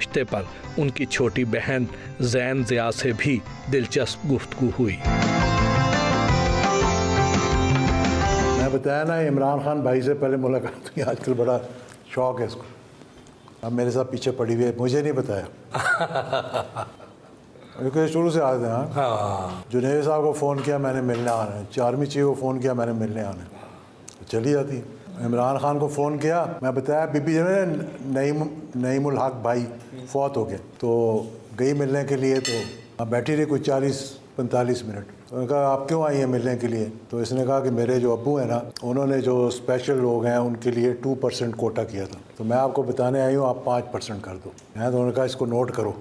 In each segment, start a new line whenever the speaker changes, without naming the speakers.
नाश्ते पर उनकी छोटी बहन जैन ज़िया से भी दिलचस्प गुफ्तगू हुई।
मैं बताया ना, इमरान खान भाई से पहले मुलाकात हुई, आजकल बड़ा शौक है इसको, अब मेरे साथ पीछे पड़ी हुई है, मुझे नहीं बताया। शुरू से आते हैं। हाँ, जुनेद साहब को फ़ोन किया मैंने, मिलने आना है। चारमी चीज़ को फ़ोन किया मैंने, मिलने आना है, तो चली जाती। इमरान खान को फ़ोन किया, मैं बताया बीबी जो है नईमुल हक भाई फौत हो गए, तो गई मिलने के लिए, तो बैठी रही कुछ 40-45 मिनट। तो उन्होंने कहा आप क्यों आई हैं मिलने के लिए? तो इसने कहा कि मेरे जो अब्बू हैं ना, उन्होंने जो स्पेशल लोग हैं उनके लिए 2% कोटा किया था, तो मैं आपको बताने आई हूँ, आप 5% कर दो। तो उन्होंने कहा इसको नोट करो,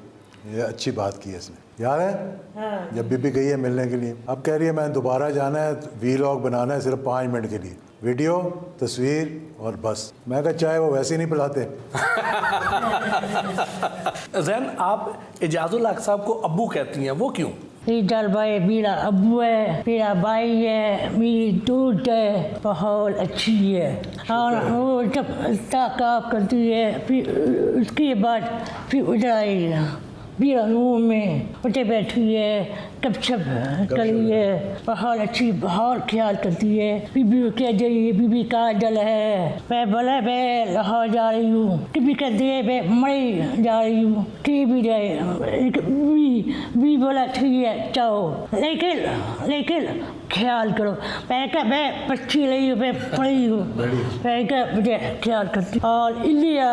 ये अच्छी बात की है इसने, याद है? हाँ। जब बीबी गई है मिलने के लिए, अब कह रही है मैं दोबारा जाना है, वीलॉग बनाना है सिर्फ 5 मिनट के लिए, वीडियो, तस्वीर और बस। मैं कहा चाहे वो वैसे ही नहीं पिलाते।
जैन, आप इजाजुल हक साहब को अब्बू कहती हैं, वो क्यों?
इधर भाई मेरा अब्बू है, मेरा भाई है, मेरी दूध है, बहुत अच्छी है, और वो जब काम करती है फिर उसके बाद फिर उधर आई मेरा रूम में उठे बैठी है, गपशप करी है, बहुत अच्छी, बहुत ख्याल करती है। बीबी क्या जाइए, बीबी कहाँ जल है, मैं बोला मैं लाहौर जा रही हूँ, बीबी कहती है मैं मई जा रही हूँ, ठीक भी जाए, बीबी बोला ठीक है जाओ, लेकिन ख्याल करो। मैं क्या, मैं बच्ची रही हूँ, मैं पढ़ी हूँ, मैं क्या मुझे ख्याल करती। और इंडिया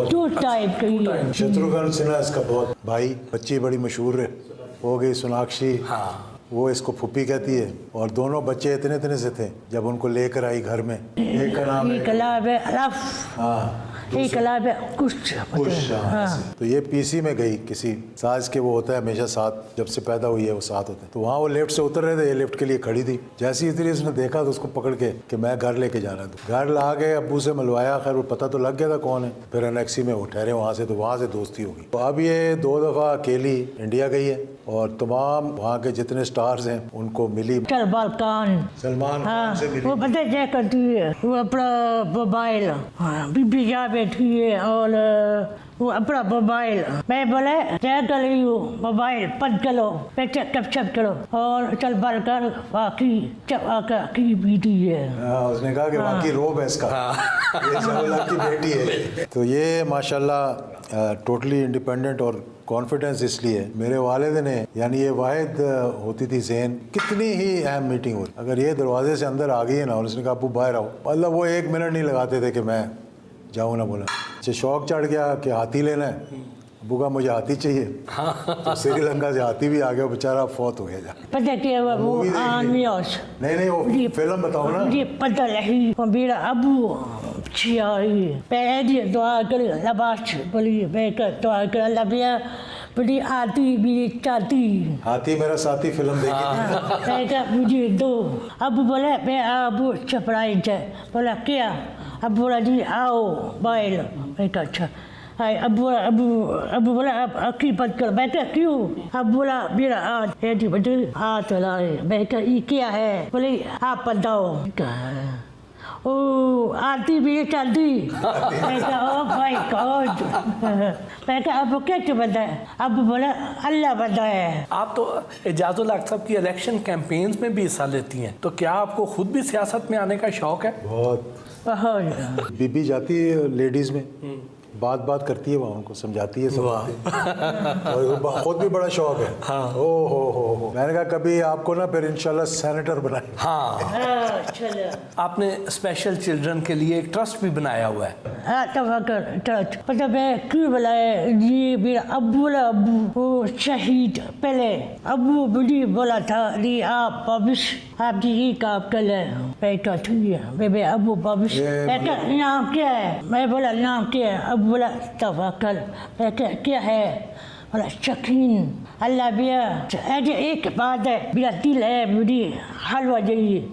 2 टाइप की
शत्रुघ्न सिन्हा इसका बहुत भाई, बच्ची बड़ी मशहूर है हो गई, सोनाक्षी। हाँ, वो इसको फुप्पी कहती है, और दोनों बच्चे इतने से थे जब उनको लेकर आई घर में। एक का नाम है अरफ, हाँ, एक कुछ। हाँ। तो ये पीसी में गई किसी साज के, वो होता है हमेशा साथ, जब से पैदा हुई है वो साथ होते हैं, तो वहाँ वो लिफ्ट से उतर रहे थे, ये लिफ्ट के लिए खड़ी थी, जैसी इतनी उसने देखा तो उसको पकड़ के कि मैं घर लेके जाना, तो घर ला के अब्बू से मिलवाया, खैर वो पता तो लग गया था कौन है, फिर एनेक्सी में वो ठहरे वहाँ से, तो वहाँ से दोस्ती होगी। तो अब ये 2 दफ़ा अकेली इंडिया गई है, और तमाम वहाँ के जितने स्टार्स हैं उनको मिली।
सलमान खान से मिली। वो पता क्या करती है, वो अपना मोबाइल, बीबी जा बैठी है और वो अपना मोबाइल, मैं बोले क्या कर रही हूँ, मोबाइल बंद करो, गपशप करो, और चल बाल कर वाकई बीती है।
उसने कहा कि वाकई रोब है इसका, ये सलमान की बेटी है। तो ये माशाल्लाह टोटली इंडिपेंडेंट और कॉन्फिडेंस, इसलिए मेरे वालिद ने, यानी ये वाहिद होती थी ज़ैन, कितनी ही अहम मीटिंग हुई, अगर ये दरवाजे से अंदर आ गई है ना और उसने कहा अब्बू बाहर आओ, मतलब वो 1 मिनट नहीं लगाते थे कि मैं जाऊँ ना, बोला अच्छा शौक चढ़ गया कि हाथी लेना है, अब्बू का मुझे हाथी चाहिए, तो श्रीलंका से हाथी भी आ गया, बेचारा फौत हो गया।
पता क्या हुआ, वो
नहीं वो फिल्म बताओ ना,
मुझे पता नहीं, मेरा अब्बू पहले दुआ कर लबाश बोली, मैं दुआ कर अल्लाह भैया बड़ी आती मेरी चाहती, हाथी मेरा साथी फिल्म देखी। मैं क्या मुझे दो, अब बोला मैं अबू चपराई जाए, बोला क्या, अब बोला जी आओ बाइल, मैं कहा अच्छा, अब बोला अब अखी बंद कर, मैं क्या क्यों, अब बोला मेरा हाथ चला है, मैं क्या ये क्या है, बोले आप बताओ, ओ आती भी है चलती, मैं कहा ओ भाई गॉड, मैं कहा अब क्या बताया, अब बोला अल्लाह बताया।
आप तो इजाजुल हक साहब की इलेक्शन कैंपेन्स में भी हिस्सा लेती हैं, तो क्या आपको खुद भी सियासत में आने का शौक है?
बहुत। बीबी जाती है लेडीज में, बात करती है, वहाँ उनको समझाती है सब, और खुद भी बड़ा शौक है। हाँ। हो मैंने कहा कभी आपको ना फिर इंशाल्लाह सेनेटर बनाए।
हाँ, आपने स्पेशल चिल्ड्रन के लिए एक ट्रस्ट भी बनाया हुआ है।
हाँ, ट्रस्ट पता मैं क्यों बनाया जी, मेरा अब्बू वो शहीद, पहले अब्बू मुझे बोला था जी आप भविष्य आप जी काम कर ले, मैं कहा ठीक है, मैं अब्बू भविष्य, मैं कहा नाम क्या है, मैं बोला नाम क्या है, अब बोला तवक्कल, मैं क्या है, बोला शकीन, अल्लाह भैया ऐसे एक बात है, मेरा दिल है मुझे हलवा चाहिए,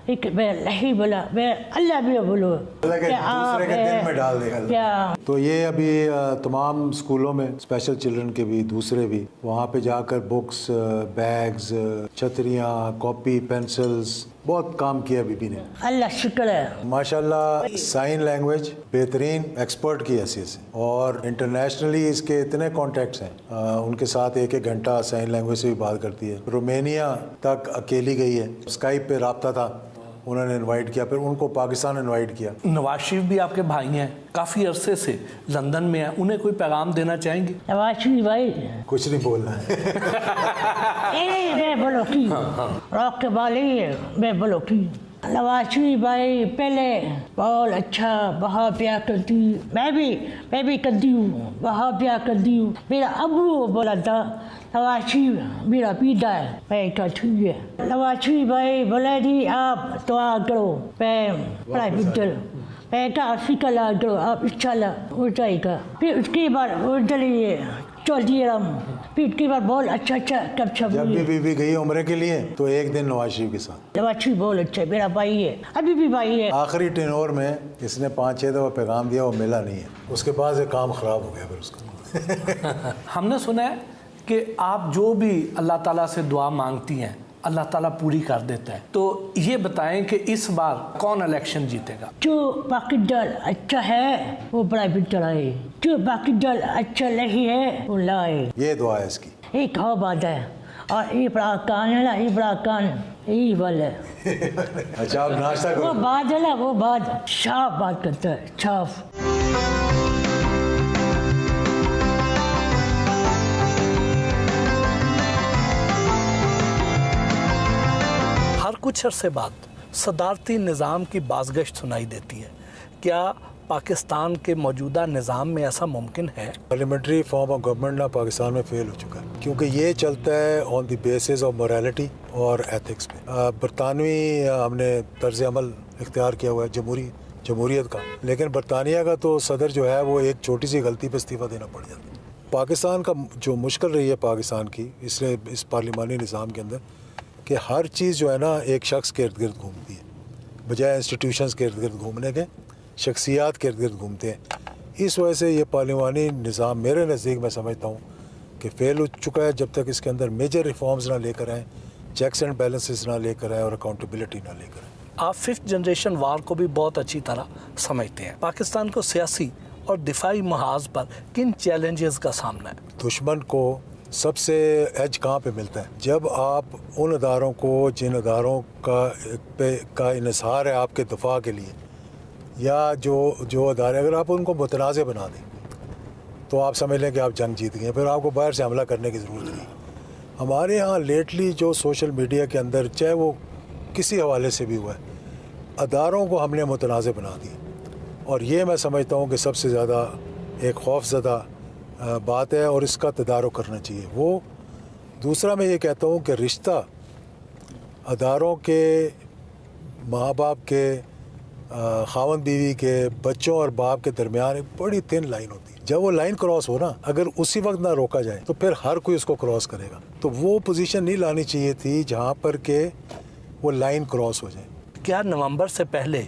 एक मैं नहीं बोला, मैं अल्लाह भी बोलो, दूसरे के दिल में डाल देगा क्या। तो ये अभी तमाम स्कूलों में स्पेशल चिल्ड्रन के भी, दूसरे भी, वहाँ पे जाकर बुक्स, बैग्स, छतरियाँ, कॉपी, पेंसिल्स,
बहुत काम किया बीबी ने
अल्लाह शुक्र है।
माशाल्लाह। साइन लैंग्वेज बेहतरीन एक्सपर्ट की हैसियत से, और इंटरनेशनली इसके इतने कॉन्टैक्ट्स हैं, उनके साथ एक एक घंटा साइन लैंग्वेज से भी बात करती है। रोमेनिया तक अकेली गई है, स्काइप पे रब्ता था, उन्होंने इनवाइट किया, फिर उनको पाकिस्तान इनवाइट किया।
नवाज शरीफ भी आपके भाई हैं, काफ़ी अरसे से लंदन में हैं, उन्हें कोई पैगाम देना चाहेंगे?
नवाज शरीफ भाई
कुछ नहीं बोलना है।
मैं बोलो की रॉक के बाली मैं बोलो की नवाज शरीफ भाई पहले बहुत अच्छा बहुत प्यार करती, मैं भी करती हूँ, बहुत प्यार करती हूँ। मेरा अबू बोला था नवाज शरीफ मेरा पीता है, मैं कहा ठीक है। नवाज शरीफ भाई बोला जी आप दुआ करो, मैं प्राइवेट मैं कहा फिक्र करो आप, इंशाल्लाह हो जाएगा। फिर उसके बाद वो चलिए चौधरी राम, फिर उसके बाद बहुत अच्छा कब
जब भी बीबी गई उम्र के लिए तो एक दिन नवाज शरीफ के साथ।
नवाज शरीफ बहुत अच्छा मेरा भाई है, अभी भी भाई है।
आखिरी टेनोर में इसने 5-6 दफ़ा पैगाम दिया, वो मिला नहीं है, उसके बाद ये काम ख़राब हो गया फिर उसका।
हमने सुना है कि आप जो भी अल्लाह ताला से दुआ मांगती हैं अल्लाह ताला पूरी कर देता है, तो ये बताएं कि इस बार कौन इलेक्शन जीतेगा?
जो बाकी दल अच्छा है वो प्राइवेट चलाए, जो बाकी दल अच्छा नहीं है वो लाए,
ये दुआ है इसकी।
एक और बात है, और ये बड़ा कान है ना, ये बड़ा कान यही बल है।
अच्छा आप नाश्ता
वो
करो।
बात है ना, वो बात साफ बात करता है, साफ।
हर कुछ अरसे बाद सदारती निज़ाम की बाज़गश्त सुनाई देती है। क्या पाकिस्तान के मौजूदा निज़ाम में ऐसा मुमकिन है?
पार्लियामेंट्री फॉर्म ऑफ गवर्नमेंट ना पाकिस्तान में फेल हो चुका है, क्योंकि ये चलता है on the basis of morality और एथिक्स पे। बरतानवी हमने तर्ज अमल इख्तियार किया हुआ है जमहूरियत का, लेकिन बरतानिया का तो सदर जो है वो एक छोटी सी गलती पे इस्तीफ़ा देना पड़ जाता है। पाकिस्तान का जो मुश्किल रही है पाकिस्तान की इसलिए इस पार्लिमानी निज़ाम के अंदर कि हर चीज़ जो है ना एक शख्स के इर्द गिर्द घूमती है, बजाय इंस्टीट्यूशंस के इर्द गिर्द घूमने के शख्सियात के इर्द गिर्द घूमते हैं। इस वजह से ये पार्लिमानी निज़ाम मेरे नज़दीक मैं समझता हूँ कि फेल हो चुका है। जब तक इसके अंदर मेजर रिफॉर्म्स ना लेकर आएँ, चेक्स एंड बैलेंसेस ना लेकर आए और अकाउंटेबिलिटी ना लेकर आए।
आप 5th जनरेशन वार को भी बहुत अच्छी तरह समझते हैं। पाकिस्तान को सियासी और दिफाई महाज पर किन चैलेंजेस का सामना है? दुश्मन
को सबसे एज कहाँ पे मिलता है? जब आप उन अदारों को जिन अदारों का इन्हिसार है आपके दफा के लिए, या जो अदारे अगर आप उनको मुतनाज़ बना दें तो आप समझ लें कि आप जंग जीत गए, फिर आपको बाहर से हमला करने की ज़रूरत नहीं। हमारे यहाँ लेटली जो सोशल मीडिया के अंदर चाहे वो किसी हवाले से भी हुआ है, अदारों को हमने मुतनाज़ बना दिया, और ये मैं समझता हूँ कि सबसे ज़्यादा एक खौफज़दा बात है और इसका तदारुक करना चाहिए। वो दूसरा मैं ये कहता हूँ कि रिश्ता अदारों के, माँ बाप के, खावंद बीवी के, बच्चों और बाप के दरमियान एक बड़ी थिन लाइन होती है। जब वो लाइन क्रॉस हो ना, अगर उसी वक्त ना रोका जाए तो फिर हर कोई उसको क्रॉस करेगा। तो वो पोजीशन नहीं लानी चाहिए थी जहाँ पर के वो लाइन क्रॉस हो जाए।
क्या नवंबर से पहले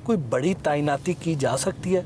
कोई बड़ी तैनाती की जा सकती है?